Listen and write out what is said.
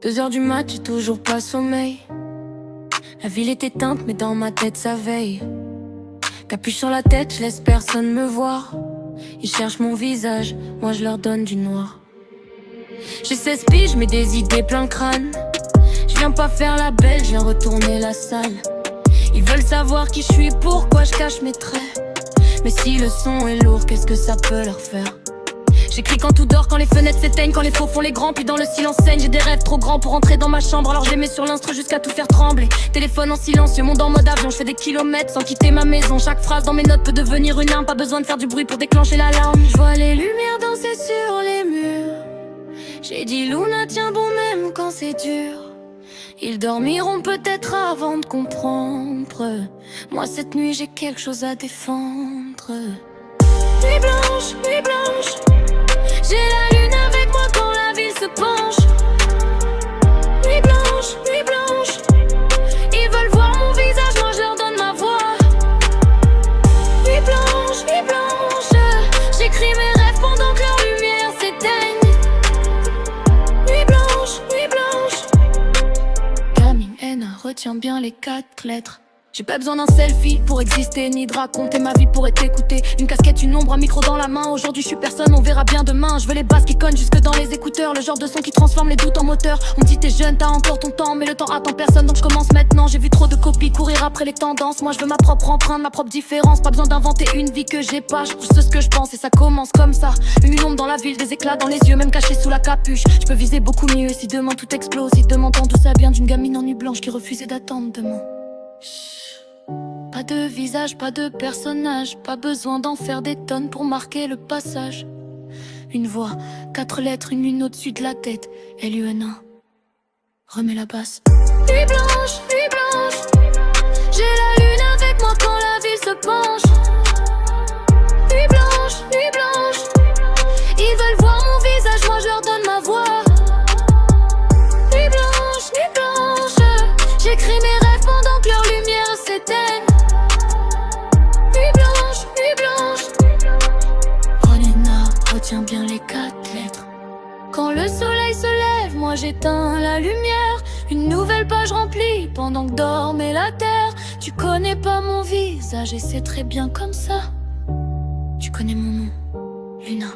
2 heures du mat, j'ai toujours pas sommeil. La ville est éteinte, mais dans ma tête ça veille. Capuche sur la tête, je laisse personne me voir. Ils cherchent mon visage, moi je leur donne du noir. J'ai 16 piges, mais des idées plein le crâne. Je viens pas faire la belle, je viens retourner la salle. Ils veulent savoir qui je suis, pourquoi je cache mes traits. Mais si le son est lourd, qu'est-ce que ça peut leur faire? J'écris quand tout dort, quand les fenêtres s'éteignent, quand les faux font les grands, puis dans le silence saigne. J'ai des rêves trop grands pour entrer dans ma chambre, alors j'ai mis sur l'instru jusqu'à tout faire trembler. Téléphone en silencieux, monde en mode avion, je fais des kilomètres sans quitter ma maison. Chaque phrase dans mes notes peut devenir une arme, pas besoin de faire du bruit pour déclencher l'alarme. Je vois les lumières danser sur les murs. J'ai dit Luna tient bon même quand c'est dur. Ils dormiront peut-être avant de comprendre. Moi cette nuit j'ai quelque chose à défendre. Nuit blanche, j'ai la lune avec moi quand la ville se penche. Nuit blanche, ils veulent voir mon visage, moi je leur donne ma voix. Nuit blanche, j'écris mes rêves pendant que leur lumière s'éteigne. Nuit blanche, Camille Haine, retiens bien les 4 lettres. J'ai pas besoin d'un selfie pour exister, ni de raconter ma vie pour être écouté. Une casquette, une ombre, un micro dans la main. Aujourd'hui je suis personne, on verra bien demain. Je veux les basses qui cognent jusque dans les écouteurs. Le genre de son qui transforme les doutes en moteur. On me dit t'es jeune, t'as encore ton temps, mais le temps attend personne, donc je commence maintenant. J'ai vu trop de copies courir après les tendances. Moi je veux ma propre empreinte, ma propre différence. Pas besoin d'inventer une vie que j'ai pas. Je sais ce que je pense et ça commence comme ça. Une ombre dans la ville, des éclats dans les yeux, même cachés sous la capuche. Je peux viser beaucoup mieux si demain tout explose. Si demain t'entends ça vient d'une gamine en nuit blanche qui refusait d'attendre demain. Pas de visage, pas de personnage, pas besoin d'en faire des tonnes pour marquer le passage. Une voix, 4 lettres, une lune au-dessus de la tête. LUNA, remets la basse. Nuit blanche, j'ai la lune avec moi quand la ville se penche. Nuit blanche, ils veulent voir mon visage, moi je leur donne ma voix. Nuit blanche, j'écris mes rêves pendant que leur lumière s'éteigne. Retiens bien les 4 lettres. Quand le soleil se lève, moi j'éteins la lumière. Une nouvelle page remplie pendant que dormait la terre. Tu connais pas mon visage et c'est très bien comme ça. Tu connais mon nom, Luna.